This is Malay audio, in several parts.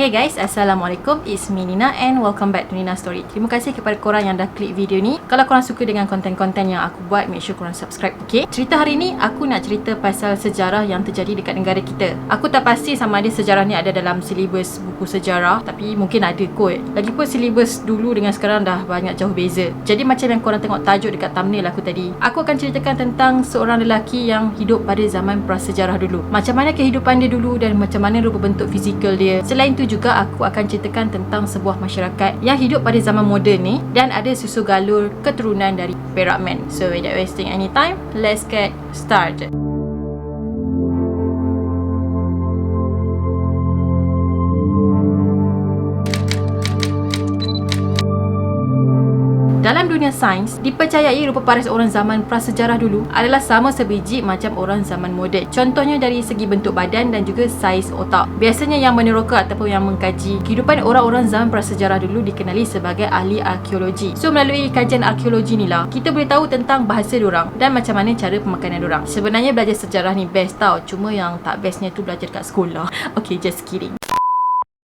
Hey guys, Assalamualaikum. It's me Nina and welcome back to Nina Story. Terima kasih kepada korang yang dah klik video ni. Kalau korang suka dengan konten-konten yang aku buat, make sure korang subscribe, okay? Cerita hari ni, aku nak cerita pasal sejarah yang terjadi dekat negara kita. Aku tak pasti sama ada sejarah ni ada dalam silibus buku sejarah, tapi mungkin ada kot. Lagipun silibus dulu dengan sekarang dah banyak jauh beza. Jadi macam yang korang tengok tajuk dekat thumbnail aku tadi, aku akan ceritakan tentang seorang lelaki yang hidup pada zaman prasejarah dulu. Macam mana kehidupan dia dulu dan macam mana rupa bentuk fizikal dia. Selain tu juga aku akan ceritakan tentang sebuah masyarakat yang hidup pada zaman moden ni dan ada susu galur keturunan dari Perak Man. So without wasting any time, let's get started. Dalam dunia sains, dipercayai rupa paras orang zaman prasejarah dulu adalah sama sebiji macam orang zaman moden. Contohnya dari segi bentuk badan dan juga saiz otak. Biasanya yang meneroka ataupun yang mengkaji kehidupan orang-orang zaman prasejarah dulu dikenali sebagai ahli arkeologi. So melalui kajian arkeologi ni lah, kita boleh tahu tentang bahasa diorang dan macam mana cara pemakanan diorang. Sebenarnya belajar sejarah ni best tau, cuma yang tak bestnya tu belajar kat sekolah. Okay, just kidding.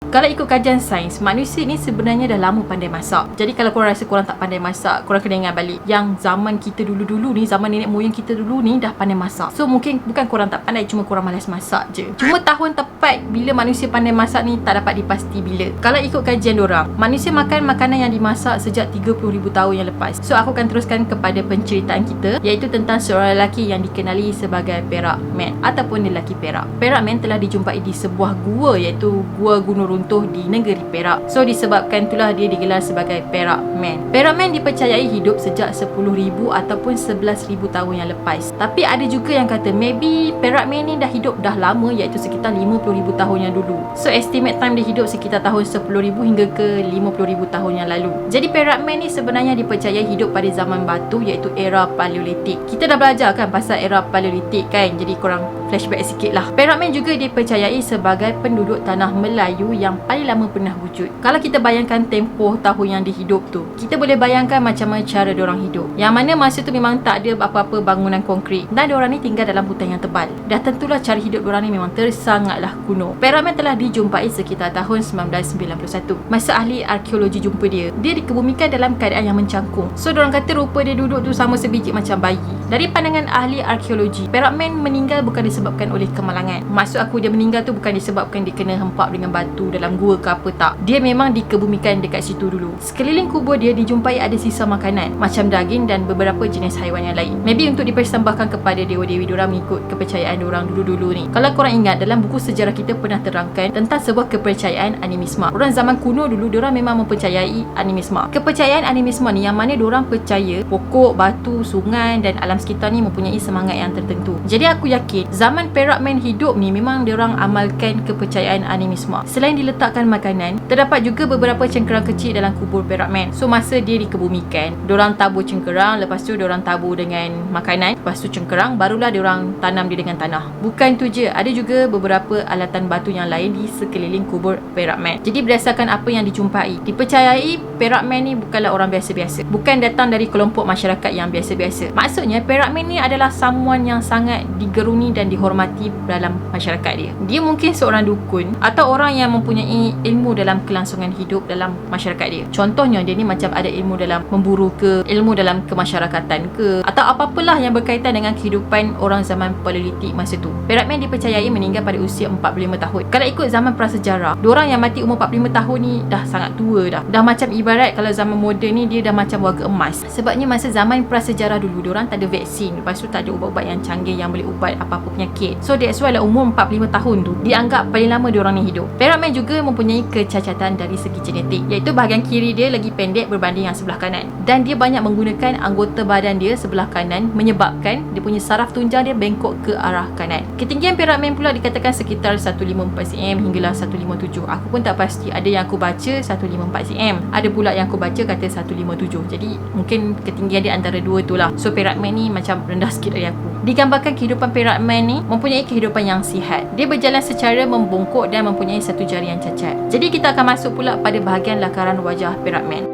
Kalau ikut kajian sains, manusia ni sebenarnya dah lama pandai masak. Jadi kalau korang rasa korang tak pandai masak, korang kena ingat balik yang zaman kita dulu-dulu ni, zaman nenek moyang kita dulu ni dah pandai masak. So mungkin bukan korang tak pandai, cuma korang malas masak je. Cuma tahun tepat bila manusia pandai masak ni tak dapat dipasti bila. Kalau ikut kajian dorang, manusia makan makanan yang dimasak sejak 30,000 tahun yang lepas. So aku akan teruskan kepada penceritaan kita, iaitu tentang seorang lelaki yang dikenali sebagai Perak Man ataupun lelaki Perak. Perak Man telah dijumpai di sebuah gua, iaitu Gua Gunung Runtuh di negeri Perak. So disebabkan itulah dia digelar sebagai Perak Man. Perak Man dipercayai hidup sejak 10,000 ataupun 11,000 tahun yang lepas. Tapi ada juga yang kata maybe Perak Man ni dah hidup dah lama, iaitu sekitar 50,000 tahun yang dulu. So estimate time dia hidup sekitar tahun 10,000 hingga ke 50,000 tahun yang lalu. Jadi Perak Man ni sebenarnya dipercayai hidup pada zaman batu, iaitu era Paleolitik. Kita dah belajar kan pasal era Paleolitik kan, jadi korang flashback sikit lah. Perak Man juga dipercayai sebagai penduduk tanah Melayu yang paling lama pernah wujud. Kalau kita bayangkan tempoh tahun yang dihidup tu, kita boleh bayangkan macam mana cara diorang hidup. Yang mana masa tu memang tak ada apa-apa bangunan konkrit dan diorang ni tinggal dalam hutan yang tebal. Dah tentulah cara hidup diorang ni memang tersangatlah kuno. Perak Man telah dijumpai sekitar tahun 1991. Masa ahli arkeologi jumpa dia dikebumikan dalam keadaan yang mencangkung. So diorang kata rupa dia duduk tu sama sebiji macam bayi. Dari pandangan ahli arkeologi, Perak Man meninggal bukan disebabkan oleh kemalangan. Maksud aku dia meninggal tu bukan disebabkan dia kena hempap dengan batu dalam gua ke apa, tak. Dia memang dikebumikan dekat situ dulu. Sekeliling kubur dia dijumpai ada sisa makanan macam daging dan beberapa jenis haiwan yang lain. Maybe untuk dipersembahkan kepada dewa-dewi diorang mengikut kepercayaan diorang dulu-dulu ni. Kalau korang ingat, dalam buku sejarah kita pernah terangkan tentang sebuah kepercayaan animisma. Orang zaman kuno dulu diorang memang mempercayai animisma. Kepercayaan animisma ni yang mana diorang percaya pokok, batu, sungai dan alam sekitar ni mempunyai semangat yang tertentu. Jadi aku yakin zaman Perak Man hidup ni memang diorang amalkan kepercayaan animisma. Selain diletakkan makanan, terdapat juga beberapa cengkerang kecil dalam kubur Perak Man. So masa dia dikebumikan, diorang tabur cengkerang, lepas tu diorang tabur dengan makanan, lepas tu cengkerang, barulah diorang tanam dia dengan tanah. Bukan tu je, ada juga beberapa alatan batu yang lain di sekeliling kubur Perak Man. Jadi berdasarkan apa yang dijumpai, dipercayai Perak Man ni bukanlah orang biasa-biasa, bukan datang dari kelompok masyarakat yang biasa-biasa. Maksudnya Perak Man ni adalah someone yang sangat digeruni dan dihormati dalam masyarakat dia. Dia mungkin seorang dukun atau orang yang mempunyai ilmu dalam kelangsungan hidup dalam masyarakat dia. Contohnya dia ni macam ada ilmu dalam memburu ke, ilmu dalam kemasyarakatan ke, atau apa-apalah yang berkaitan dengan kehidupan orang zaman Paleolitik masa tu. Perak Man dipercayai meninggal pada usia 45 tahun. Kalau ikut zaman prasejarah, diorang yang mati umur 45 tahun ni dah sangat tua dah. Dah macam ibarat kalau zaman moden ni dia dah macam warga emas. Sebabnya masa zaman prasejarah dulu diorang tak ada vaksin, lepas tu tak ada ubat-ubat yang canggih yang boleh ubat apa-apa penyakit. So that's why lah umur 45 tahun tu dianggap paling lama diorang ni hidup. Perak Man juga mempunyai kecacatan dari segi genetik, iaitu bahagian kiri dia lagi pendek berbanding yang sebelah kanan, dan dia banyak menggunakan anggota badan dia sebelah kanan menyebabkan dia punya saraf tunjang dia bengkok ke arah kanan. Ketinggian Perak Man pula dikatakan sekitar 154 cm hinggalah 157. Aku pun tak pasti, ada yang aku baca 154 cm, ada pula yang aku baca kata 157. Jadi mungkin ketinggian dia antara dua tu lah. So Perak Man ni macam rendah sikit dari aku. Digambarkan kehidupan Perak Man ni mempunyai kehidupan yang sihat. Dia berjalan secara membungkuk dan mempunyai satu jari yang cacat. Jadi kita akan masuk pula pada bahagian lakaran wajah Perak Man.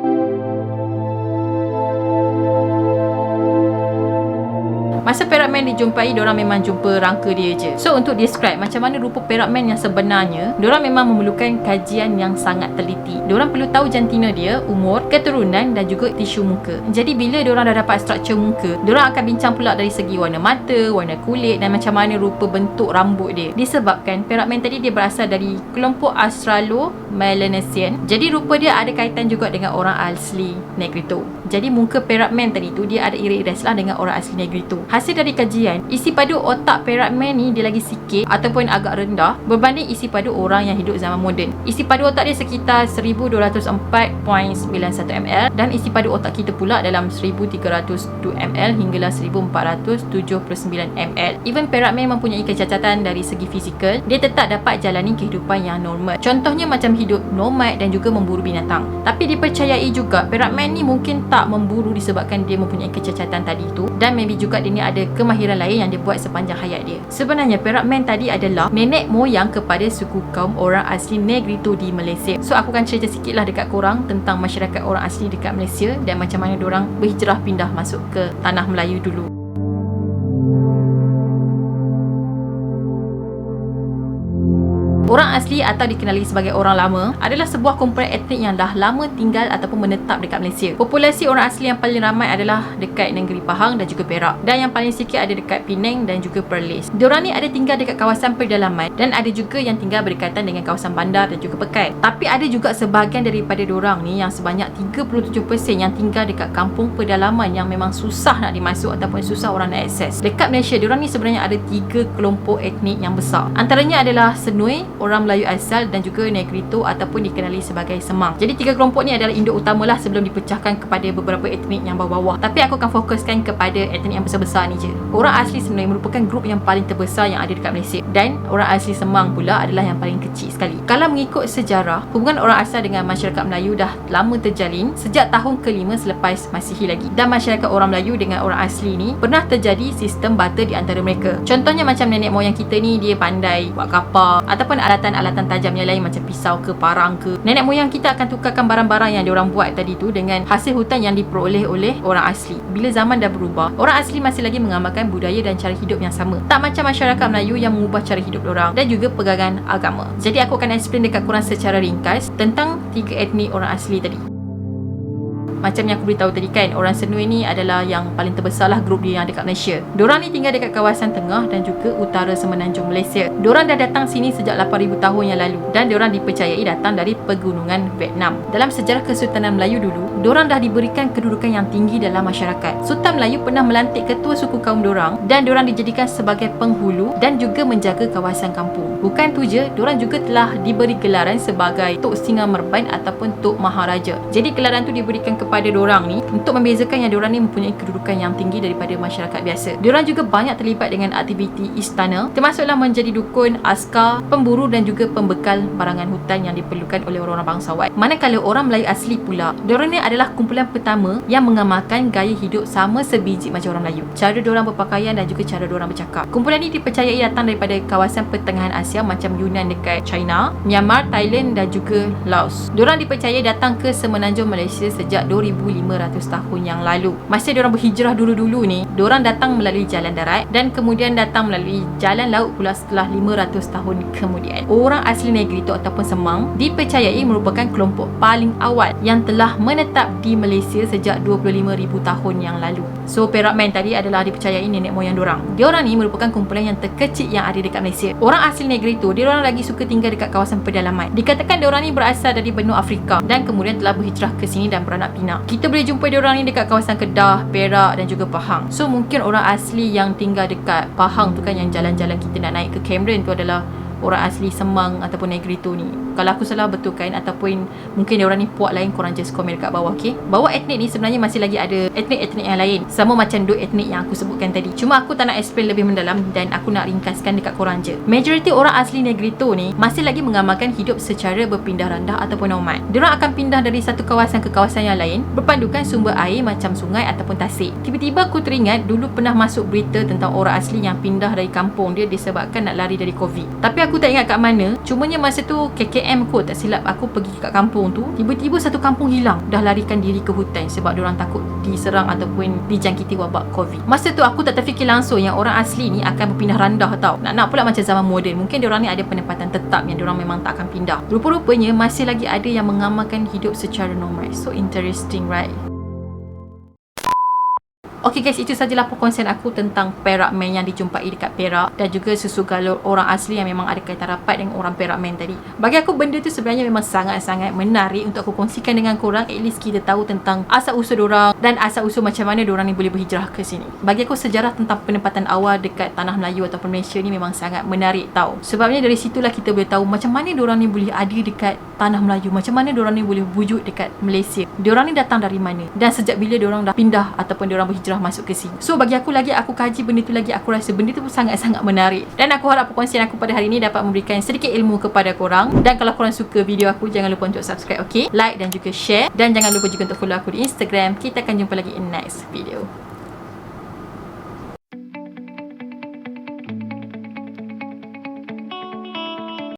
Masa perak man dijumpai, diorang memang jumpa rangka dia je. So untuk describe macam mana rupa perak man yang sebenarnya, diorang memang memerlukan kajian yang sangat teliti. Diorang perlu tahu jantina dia, umur, keturunan dan juga tisu muka. Jadi bila diorang dah dapat struktur muka, diorang akan bincang pula dari segi warna mata, warna kulit dan macam mana rupa bentuk rambut dia. Disebabkan perak man tadi dia berasal dari kelompok Australo-Melanesian. Jadi rupa dia ada kaitan juga dengan orang asli Negrito. Jadi muka perak man tadi tu dia ada iris-iris lah dengan orang asli Negrito. Hasil dari kajian, isi padu otak perak man ni dia lagi sikit ataupun agak rendah berbanding isi padu orang yang hidup zaman moden. Isi padu otak dia sekitar 1204.91 ml dan isi padu otak kita pula dalam 1302 ml hinggalah 1479 ml. Even perak man mempunyai kecacatan dari segi fizikal, dia tetap dapat jalani kehidupan yang normal. Contohnya macam hidup nomad dan juga memburu binatang. Tapi dipercayai juga perak man ni mungkin tak memburu disebabkan dia mempunyai kecacatan tadi tu, dan maybe juga dia ni ada kemahiran lain yang dia buat sepanjang hayat dia. Sebenarnya perak man tadi adalah nenek moyang kepada suku kaum orang asli Negrito di Malaysia. So aku akan cerita sikit lah dekat korang tentang masyarakat orang asli dekat Malaysia dan macam mana diorang berhijrah pindah masuk ke tanah Melayu dulu. Orang asli atau dikenali sebagai orang lama adalah sebuah kumpulan etnik yang dah lama tinggal ataupun menetap dekat Malaysia. Populasi orang asli yang paling ramai adalah dekat negeri Pahang dan juga Perak, dan yang paling sikit ada dekat Penang dan juga Perlis. Diorang ni ada tinggal dekat kawasan pedalaman dan ada juga yang tinggal berdekatan dengan kawasan bandar dan juga Pekan. Tapi ada juga sebahagian daripada diorang ni yang sebanyak 37% yang tinggal dekat kampung pedalaman yang memang susah nak dimasuk ataupun susah orang nak akses. Dekat Malaysia, diorang ni sebenarnya ada 3 kelompok etnik yang besar. Antaranya adalah Senui, orang Melayu asal dan juga Negrito ataupun dikenali sebagai Semang. Jadi 3 kelompok ni adalah induk utamalah sebelum dipecahkan kepada beberapa etnik yang bawah-bawah. Tapi aku akan fokuskan kepada etnik yang besar-besar ni je. Orang asli Senui merupakan grup yang paling terbesar yang ada dekat Malaysia, dan orang asli Semang pula adalah yang paling kecil sekali. Kalau mengikut sejarah, hubungan orang asal dengan masyarakat Melayu dah lama terjalin sejak tahun ke-5 selepas Masihi lagi. Dan masyarakat orang Melayu dengan orang asli ni pernah terjadi sistem barter di antara mereka. Contohnya macam nenek moyang kita ni dia pandai buat kapal ataupun alatan-alatan tajam yang lain macam pisau ke parang ke. Nenek moyang kita akan tukarkan barang-barang yang diorang buat tadi tu dengan hasil hutan yang diperoleh oleh orang asli. Bila zaman dah berubah, orang asli masih lagi mengamalkan budaya dan cara hidup yang sama. Tak macam masyarakat Melayu yang mengubah cara hidup diorang dan juga pegangan agama. Jadi aku akan explain dekat korang secara ringkas tentang 3 etnik orang asli tadi. Macam yang aku beritahu tadi kan, orang Senui ni adalah yang paling terbesar lah grup dia yang dekat Malaysia. Diorang ni tinggal dekat kawasan tengah dan juga utara semenanjung Malaysia. Diorang dah datang sini sejak 8,000 tahun yang lalu dan diorang dipercayai datang dari pegunungan Vietnam. Dalam sejarah Kesultanan Melayu dulu, diorang dah diberikan kedudukan yang tinggi dalam masyarakat. Sultan Melayu pernah melantik ketua suku kaum diorang dan diorang dijadikan sebagai penghulu dan juga menjaga kawasan kampung. Bukan tu je, diorang juga telah diberi gelaran sebagai Tok Singa Merban ataupun Tok Maharaja. Jadi gelaran tu diberikan kepada diorang ni untuk membezakan yang diorang ni mempunyai kedudukan yang tinggi daripada masyarakat biasa. Diorang juga banyak terlibat dengan aktiviti istana, termasuklah menjadi dukun, askar, pemburu dan juga pembekal barangan hutan yang diperlukan oleh orang-orang bangsawan. Manakala orang Melayu asli pula, diorang ni adalah kumpulan pertama yang mengamalkan gaya hidup sama sebiji macam orang Melayu. Cara diorang berpakaian dan juga cara diorang bercakap. Kumpulan ni dipercayai datang daripada kawasan pertengahan Asia macam Yunnan dekat China, Myanmar, Thailand dan juga Laos. Diorang dipercayai datang ke semenanjung Malaysia sejak 2,500 tahun yang lalu. Masa diorang berhijrah dulu-dulu ni, diorang datang melalui jalan darat dan kemudian datang melalui jalan laut pula setelah 500 tahun kemudian. Orang asli Negrito ataupun Semang dipercayai merupakan kelompok paling awal yang telah menetap di Malaysia sejak 25,000 tahun yang lalu. So perak man tadi adalah dipercayai nenek moyang diorang. Diorang ni merupakan kumpulan yang terkecil yang ada dekat Malaysia. Orang asli Negrito, diorang lagi suka tinggal dekat kawasan pedalaman. Dikatakan diorang ni berasal dari benua Afrika dan kemudian telah berhijrah ke sini dan beranak pinak. Kita boleh jumpa diorang ni dekat kawasan Kedah, Perak dan juga Pahang. So mungkin orang asli yang tinggal dekat Pahang tu kan, yang jalan-jalan kita nak naik ke Cameron tu adalah orang asli Semang ataupun Negrito ni. Kalau aku salah betulkan ataupun mungkin diorang ni puak lain, korang just komen dekat bawah, okay? Bawah etnik ni sebenarnya masih lagi ada etnik-etnik yang lain, sama macam 2 etnik yang aku sebutkan tadi. Cuma aku tak nak explain lebih mendalam dan aku nak ringkaskan dekat korang je. Majoriti orang asli Negrito ni masih lagi mengamalkan hidup secara berpindah randah ataupun nomad. Diorang akan pindah dari satu kawasan ke kawasan yang lain berpandukan sumber air macam sungai ataupun tasik. Tiba-tiba aku teringat dulu pernah masuk berita tentang orang asli yang pindah dari kampung dia disebabkan nak lari dari COVID. Tapi aku aku tak ingat kat mana. Cumanya masa tu KKM kot, tak silap aku pergi kat kampung tu. Tiba-tiba satu kampung hilang, dah larikan diri ke hutan sebab diorang takut diserang ataupun dijangkiti wabak COVID. Masa tu aku tak terfikir langsung yang orang asli ni akan berpindah randah tau. Nak pula macam zaman moden. Mungkin diorang ni ada penempatan tetap yang diorang memang tak akan pindah. Rupa-rupanya masih lagi ada yang mengamalkan hidup secara normal. So interesting, right? Okay guys, itu sajalah perkongsian aku tentang Perak Man yang dijumpai dekat Perak dan juga susu galur orang asli yang memang ada kaitan rapat dengan orang Perak Man tadi. Bagi aku benda tu sebenarnya memang sangat-sangat menarik untuk aku kongsikan dengan korang. At least kita tahu tentang asal-usul diorang dan asal-usul macam mana diorang ni boleh berhijrah ke sini. Bagi aku sejarah tentang penempatan awal dekat tanah Melayu ataupun Malaysia ni memang sangat menarik tau. Sebabnya dari situlah kita boleh tahu macam mana diorang ni boleh ada dekat tanah Melayu, macam mana diorang ni boleh wujud dekat Malaysia. Diorang ni datang dari mana dan sejak bila diorang dah pindah ataupun diorang berhijrah masuk ke sini. So bagi aku lagi, aku kaji benda tu lagi, aku rasa benda tu sangat-sangat menarik. Dan aku harap perkongsian aku pada hari ini dapat memberikan sedikit ilmu kepada korang. Dan kalau korang suka video aku, jangan lupa untuk subscribe, okay? Like dan juga share. Dan jangan lupa juga untuk follow aku di Instagram. Kita akan jumpa lagi in next video.